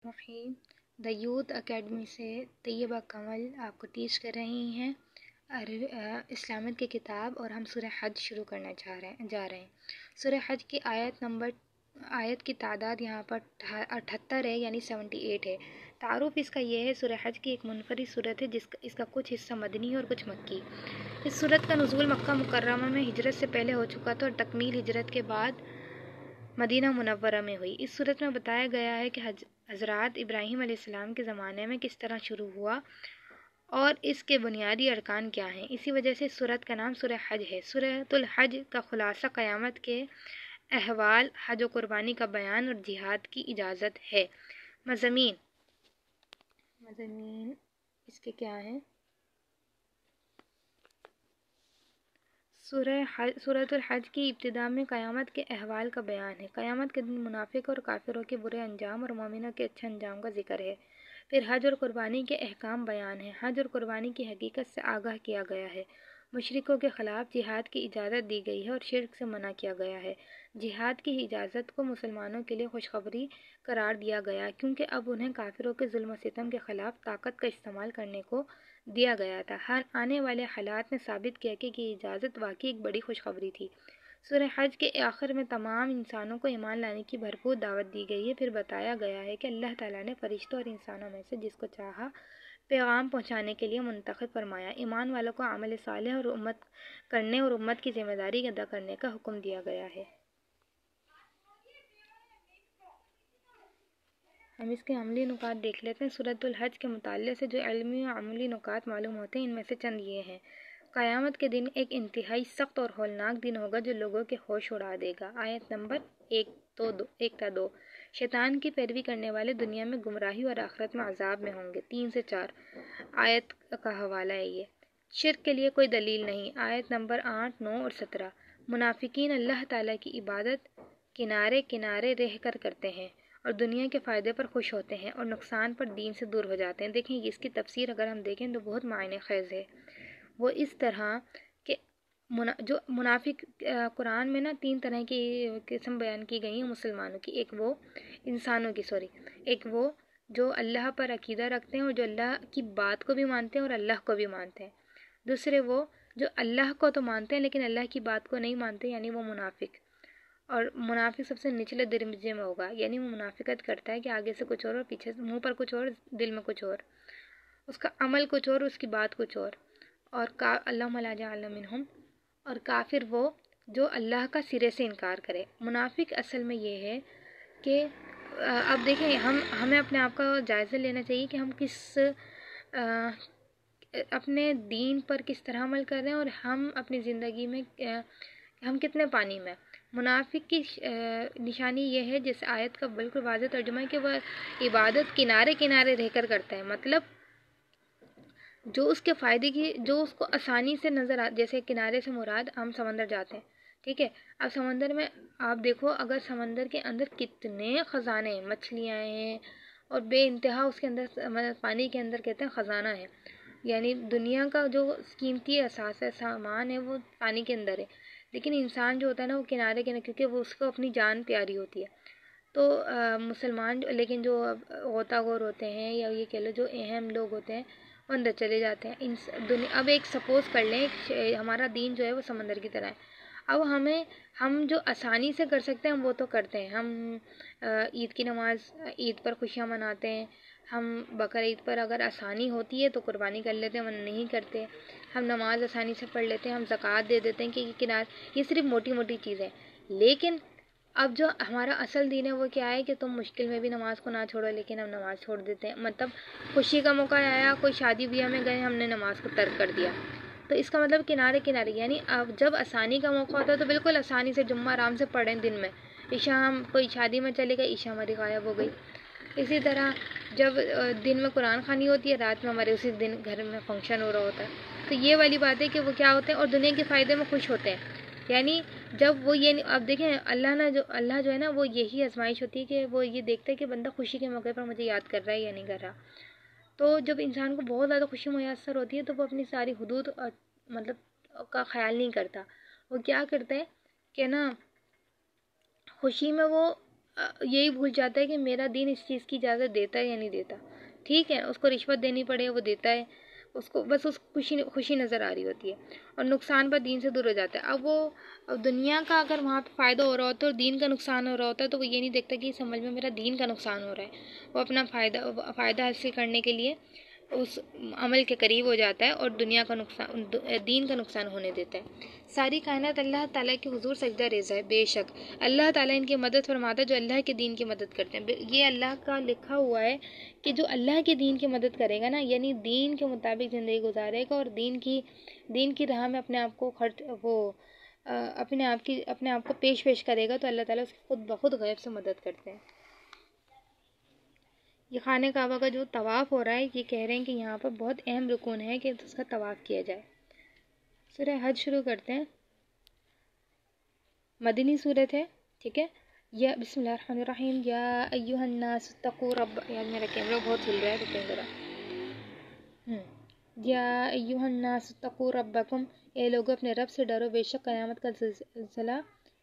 الرحیم the youth academy سے طیبہ کمل آپ کو ٹیچ کر رہی ہیں اسلامت کی کتاب، اور ہم سورہ حج شروع کرنا جا رہے ہیں۔ سورہ حج کی آیت کی تعداد یہاں پر 78 ہے، یعنی 78 ہے۔ تعارف اس کا یہ ہے، سورہ حج کی ایک منفرد صورت ہے اس کا کچھ حصہ مدنی اور کچھ مکی۔ اس صورت کا نزول مکہ مکرمہ میں ہجرت سے پہلے ہو چکا تھا اور تکمیل ہجرت کے بعد مدینہ منورہ میں ہوئی۔ اس صورت میں بتایا گیا ہے کہ حضرات ابراہیم علیہ السلام کے زمانے میں کس طرح شروع ہوا اور اس کے بنیادی ارکان کیا ہیں۔ اسی وجہ سے اس صورت کا نام سورہ حج ہے۔ سورۃ الحج کا خلاصہ قیامت کے احوال، حج و قربانی کا بیان اور جہاد کی اجازت ہے۔ مضامین اس کے کیا ہیں؟ سورۃ الحج کی ابتدا میں قیامت کے احوال کا بیان ہے۔ قیامت کے دن منافق اور کافروں کے برے انجام اور مومنوں کے اچھے انجام کا ذکر ہے۔ پھر حج اور قربانی کے احکام بیان ہیں۔ حج اور قربانی کی حقیقت سے آگاہ کیا گیا ہے۔ مشرکوں کے خلاف جہاد کی اجازت دی گئی ہے اور شرک سے منع کیا گیا ہے۔ جہاد کی اجازت کو مسلمانوں کے لیے خوشخبری قرار دیا گیا، کیونکہ اب انہیں کافروں کے ظلم و ستم کے خلاف طاقت کا استعمال کرنے کو دیا گیا تھا۔ آنے والے حالات نے ثابت کیا کہ یہ اجازت واقعی ایک بڑی خوشخبری تھی۔ سورہ حج کے آخر میں تمام انسانوں کو ایمان لانے کی بھرپور دعوت دی گئی ہے۔ پھر بتایا گیا ہے کہ اللہ تعالیٰ نے فرشتوں اور انسانوں میں سے جس کو چاہا پیغام پہنچانے کے لیے منتخب فرمایا۔ ایمان والوں کو عمل صالح اور امت کی ذمہ داری ادا کرنے کا حکم دیا گیا ہے۔ ہم اس کے عملی نکات دیکھ لیتے ہیں۔ سورۃ الحج کے مطالعے سے جو علمی و عملی نکات معلوم ہوتے ہیں، ان میں سے چند یہ ہیں۔ قیامت کے دن ایک انتہائی سخت اور ہولناک دن ہوگا جو لوگوں کے ہوش اڑا دے گا۔ آیت نمبر 1-2۔ شیطان کی پیروی کرنے والے دنیا میں گمراہی اور آخرت میں عذاب میں ہوں گے۔ 3-4 آیت کا حوالہ ہے یہ۔ شرک کے لیے کوئی دلیل نہیں۔ آیت نمبر 8، 9 اور 17۔ منافقین اللہ تعالیٰ کی عبادت کنارے کنارے رہ کر کرتے ہیں اور دنیا کے فائدے پر خوش ہوتے ہیں اور نقصان پر دین سے دور ہو جاتے ہیں۔ دیکھیں اس کی تفسیر اگر ہم دیکھیں تو بہت معنی خیز ہے۔ وہ اس طرح کہ جو منافق قرآن میں 3 طرح کی قسم بیان کی گئی ہیں مسلمانوں کی۔ ایک وہ جو اللہ پر عقیدہ رکھتے ہیں اور جو اللہ کی بات کو بھی مانتے ہیں اور اللہ کو بھی مانتے ہیں۔ دوسرے وہ جو اللہ کو تو مانتے ہیں لیکن اللہ کی بات کو نہیں مانتے، یعنی وہ منافق۔ اور منافق سب سے نچلے درجے میں ہوگا، یعنی وہ منافقت کرتا ہے کہ آگے سے کچھ اور پیچھے سے منہ پر کچھ اور، دل میں کچھ اور، اس کا عمل کچھ اور، اس کی بات کچھ اور اللہم لا جعلنا منہم۔ اور کافر وہ جو اللہ کا سرے سے انکار کرے۔ منافق اصل میں یہ ہے کہ اب دیکھیں ہمیں اپنے آپ کا جائزہ لینا چاہیے کہ ہم اپنے دین پر کس طرح عمل کر رہے ہیں اور ہم اپنی زندگی میں ہم کتنے پانی میں۔ منافق کی نشانی یہ ہے، جیسے آیت کا بالکل واضح ترجمہ ہے، کہ وہ عبادت کنارے کنارے رہ کر کرتا ہے۔ مطلب جو اس کے فائدے کی، جو اس کو آسانی سے نظر جیسے کنارے سے مراد ہم سمندر جاتے ہیں، ٹھیک ہے۔ اب سمندر میں آپ دیکھو، اگر سمندر کے اندر کتنے خزانے ہیں، مچھلیاں ہیں اور بے انتہا اس کے اندر پانی کے اندر کہتے ہیں خزانہ ہے، یعنی دنیا کا جو قیمتی اثاث ہے، سامان ہے، وہ پانی کے اندر ہے۔ لیکن انسان جو ہوتا ہے وہ کنارے کیونکہ وہ اس کو اپنی جان پیاری ہوتی ہے۔ تو مسلمان لیکن جو غوطہ خور ہوتے ہیں یا یہ کہہ لو جو اہم لوگ ہوتے ہیں وہ اندر چلے جاتے ہیں۔ اب ایک سپوز کر لیں، ہمارا دین جو ہے وہ سمندر کی طرح ہے۔ اب ہم جو آسانی سے کر سکتے ہیں وہ تو کرتے ہیں۔ ہم عید کی نماز، عید پر خوشیاں مناتے ہیں۔ ہم بقرعید پر اگر آسانی ہوتی ہے تو قربانی کر لیتے ہیں، ورنہ نہیں کرتے۔ ہم نماز آسانی سے پڑھ لیتے ہیں، ہم زکوٰۃ دے دیتے ہیں کہ یہ صرف موٹی موٹی چیزیں۔ لیکن اب جو ہمارا اصل دین ہے وہ کیا ہے کہ تم مشکل میں بھی نماز کو نہ چھوڑو، لیکن ہم نماز چھوڑ دیتے ہیں۔ مطلب خوشی کا موقع آیا، کوئی شادی بیاہ میں گئے، ہم نے نماز کو ترک کر دیا۔ تو اس کا مطلب کنارے کنارے، یعنی اب جب آسانی کا موقع ہوتا ہے تو بالکل آسانی سے جمعہ آرام سے پڑھیں دن میں۔ عشاء ہم کوئی شادی میں چلے گئے، عشاء ہماری غائب ہو گئی۔ اسی طرح جب دن میں قرآن خوانی ہوتی ہے، رات میں ہمارے اسی دن گھر میں فنکشن ہو رہا ہوتا ہے۔ تو یہ والی بات ہے کہ وہ کیا ہوتے ہیں اور دنیا کے فائدے میں خوش ہوتے ہیں۔ یعنی جب وہ یہ اب دیکھیں اللہ جو ہے نا، وہ یہی آزمائش ہوتی ہے کہ وہ یہ دیکھتا ہے کہ بندہ خوشی کے موقع پر مجھے یاد کر رہا ہے یا نہیں کر رہا۔ تو جب انسان کو بہت زیادہ خوشی میسر ہوتی ہے تو وہ اپنی ساری حدود کا خیال نہیں کرتا۔ وہ کیا کرتا ہے کہ خوشی میں وہ یہی بھول جاتا ہے کہ میرا دین اس چیز کی اجازت دیتا ہے یا نہیں دیتا. ٹھیک ہے، اس کو رشوت دینی پڑے وہ دیتا ہے، اس کو بس اس خوشی نظر آ رہی ہوتی ہے، اور نقصان پر دین سے دور ہو جاتا ہے. اب دنیا کا اگر وہاں پہ فائدہ ہو رہا ہوتا ہے اور دین کا نقصان ہو رہا ہوتا ہے تو وہ یہ نہیں دیکھتا کہ سمجھ میں میرا دین کا نقصان ہو رہا ہے. وہ اپنا فائدہ حاصل کرنے کے لیے اس عمل کے قریب ہو جاتا ہے اور دین کا نقصان ہونے دیتا ہے. ساری کائنات اللہ تعالیٰ کے حضور سجدہ ریزہ ہے. بے شک اللہ تعالیٰ ان کی مدد فرماتا ہے جو اللہ کے دین کی مدد کرتے ہیں. یہ اللہ کا لکھا ہوا ہے کہ جو اللہ کے دین کی مدد کرے گا نا، یعنی دین کے مطابق زندگی گزارے گا اور دین کی راہ میں اپنے آپ کو اپنے آپ کو پیش کرے گا، تو اللہ تعالیٰ اس کی خود بخود غیب سے مدد کرتے ہیں. یہ خانہ کعبہ کا جو طواف ہو رہا ہے، یہ کہہ رہے ہیں کہ یہاں پر بہت اہم رکن ہے کہ اس کا طواف کیا جائے. سورہ حج شروع کرتے ہیں. مدنی صورت ہے. ٹھیک ہے. یا بسم اللہ الرحمن الرحیم. یا ایھا الناس اتقوا رب، یار میرا کیمرہ بہت ہل رہا ہے تو ذرا. یا ایھا الناس اتقوا ربکم، اے لوگو اپنے رب سے ڈرو، بے شک قیامت کا زلزلہ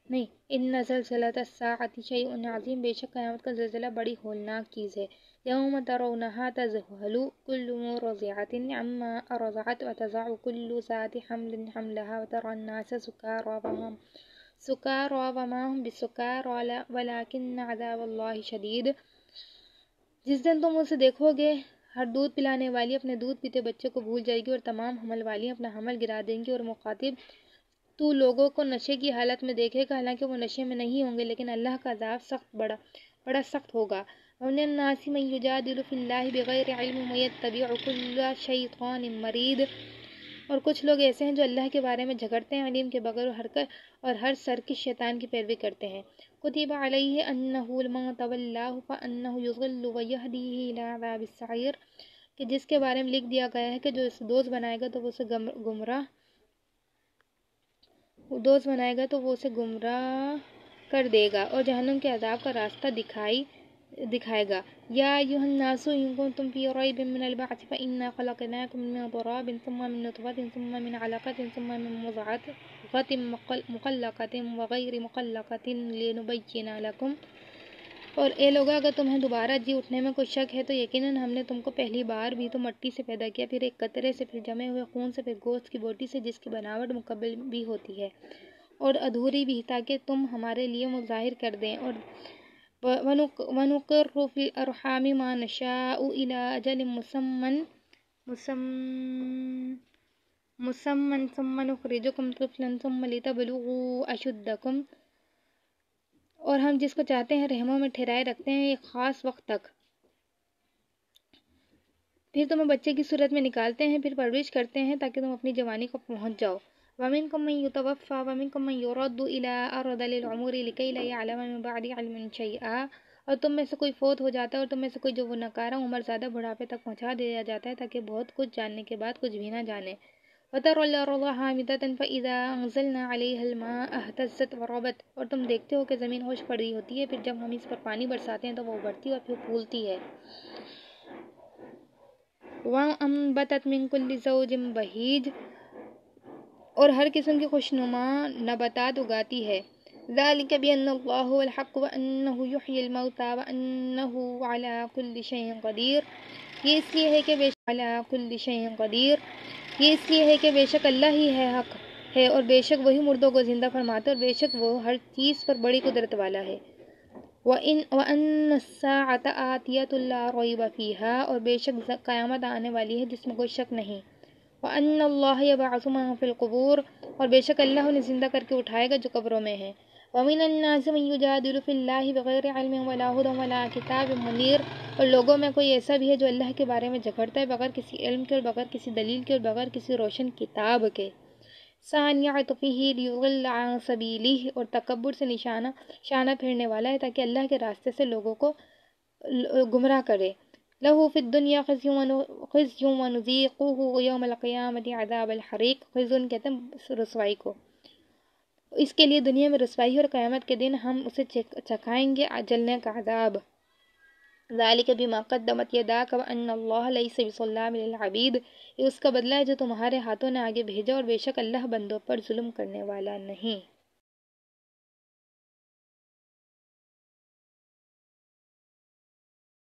نہیں، ان زلزلۃ الساعۃ شیء عظیم، بے شک قیامت کا زلزلہ بڑی ہولناک چیز ہے. یوم ترونہا تذہل کل مرضعۃ عما ارضعت وتضع کل ذات حمل حملها وترى الناس سکارى وما هم بسکارى ولکن عذاب اللہ شدید. جس دن تم اسے دیکھو گے، ہر دودھ پلانے والی اپنے دودھ پیتے بچے کو بھول جائے گی اور تمام حمل والی اپنا حمل گرا دیں گی، اور مخاطب تو لوگوں کو نشے کی حالت میں دیکھے گا، حالانکہ وہ نشے میں نہیں ہوں گے، لیکن اللہ کا عذاب بڑا سخت ہوگا. وَمِنَ النَّاسِ مَن يُجَادِلُ فِي اللَّهِ بِغَيْرِ عِلْمٍ وَيَتَّبِعُ كُلَّ شَيْطَانٍ مَرِيدٍ. اور کچھ لوگ ایسے ہیں جو اللہ کے بارے میں جھگڑتے ہیں، علم کے بغیر اور ہر سرکش شیطان کی پیروی کرتے ہیں. کتب علیہ انہ من تولاہ فانہ یضلہ ویہدیہ الی عذاب السعیر، کہ جس کے بارے میں لکھ دیا گیا ہے کہ جو اسے دوست بنائے گا تو وہ اسے گمراہ کر دے گا اور جہنم کے عذاب کا راستہ دکھائے گا. یا ایھا الناس ان کنتم فی ریب من البعث فانا خلقناکم من تراب ثم من نطفة ثم من علقة ثم من مضغة مخلقة وغیر مخلقة لنبین لکم. اور اے لوگا، اگر تمہیں دوبارہ جی اٹھنے میں کوئی شک ہے تو یقیناً ہم نے تم کو پہلی بار بھی تو مٹی سے پیدا کیا، پھر ایک قطرے سے، پھر جمے ہوئے خون سے، پھر گوشت کی بوٹی سے جس کی بناوٹ مکمل بھی ہوتی ہے اور ادھوری بھی، تاکہ تم ہمارے لیے مظاہر کر دیں. اور وَنُقِرُّ فِي الْأَرْحَامِ مَا نَشَاءُ إِلَىٰ أَجَلٍ مُّسَمًّى ثُمَّ نُخْرِجُكُمْ طِفْلًا ثُمَّ لِتَبْلُغُوا أَشُدَّكُمْ. اور ہم جس کو چاہتے ہیں رحموں میں ٹھہرائے رکھتے ہیں ایک خاص وقت تک، پھر تمہیں بچے کی صورت میں نکالتے ہیں، پھر پرورش کرتے ہیں تاکہ تم اپنی جوانی کو پہنچ جاؤ. وَمِنكُم مَّن يُتَوَفَّىٰ وَمِنكُم مَّن يُرَدُّ إِلَىٰ أَرْذَلِ الْعُمُرِ لِكَيْ لَا يَعْلَمَ مِن بَعْدِ عِلْمٍ شَيْئًا. اور تم میں سے کوئی فوت ہو جاتا ہے، اور تم میں سے کوئی جو وہ ناکارہ عمر زیادہ بڑھاپے تک پہنچا دیا جاتا ہے تاکہ بہت کچھ جاننے کے بعد کچھ بھی نہ جانے. وَتَرَى الْأَرْضَ حَامِدَةً فَإِذَا أَنزَلْنَا عَلَيْهَا الْمَاءَ اهْتَزَّتْ وَرَبَتْ. اور تم دیکھتے ہو کہ زمین خشک پڑی ہوتی ہے، پھر جب ہم اس پر پانی برساتے ہیں تو وہ ابھرتی اور پھر پھولتی ہے. وَأَنبَتَتْ مِن كُلِّ زَوْجٍ بَهِيجٍ. اور ہر قسم کی خوشنما نباتات اگاتی ہے. ذَلِكَ بِأَنَّ اللَّهَ هُوَ الْحَقُّ وَأَنَّهُ يُحْيِي الْمَوْتَىٰ وَأَنَّهُ عَلَىٰ كُلِّ شَيْءٍ قَدِيرٌ. یہ اس لیے ہے کہ بے شک اللہ ہی ہے، حق ہے، اور بے شک وہی مردوں کو زندہ فرماتا ہے، اور بے شک وہ ہر چیز پر بڑی قدرت والا ہے. وَأَنَّ السَّاعَةَ آتِيَةٌ لَا رَيْبَ فِيهَا. اور بے شک قیامت آنے والی ہے جس میں کوئی شک نہیں. وَأَنَّ اللَّهَ يَبْعَثُ مَن فِي الْقُبُورِ. اور بے شک اللہ انہیں زندہ کر کے اٹھائے گا جو قبروں میں ہیں. وَمِنَ النَّاسِ مَن يُجَادِلُ فِي اللَّهِ بِغَيْرِ عِلْمٍ وَلَا هُدًى وَلَا كِتَابٍ مُنِيرٍ. اور لوگوں میں کوئی ایسا بھی ہے جو اللہ کے بارے میں جھگڑتا ہے بغیر کسی علم کے اور بغیر کسی دلیل کے اور بغیر کسی روشن کتاب کے. ثَانِيَ عِطْفِهِ لِيُضِلَّ عَن سَبِيلِهِ. اور تکبر سے شانہ پھیرنے والا ہے تاکہ اللہ کے راستے سے لوگوں کو گمراہ کرے. لَهُ فِي الدُّنْيَا خِزْيٌ وَنُذِيقُهُ يَوْمَ الْقِيَامَةِ عَذَابَ الْحَرِيقِ. خِزْيٌ کہتے ہیں رسوائی کو. اس کے لیے دنیا میں رسوائی، اور قیامت کے دن ہم اسے چکھائیں گے جلنے کا عذاب. ذَلِكَ بِمَا قَدَّمَتْ يَدَاكَ وَأَنَّ اللَّهَ لَيْسَ بِظَلَّامٍ لِلْعَبِيدِ. یہ اس کا بدلہ ہے جو تمہارے ہاتھوں نے آگے بھیجا، اور بے شک اللہ بندوں پر ظلم کرنے والا نہیں.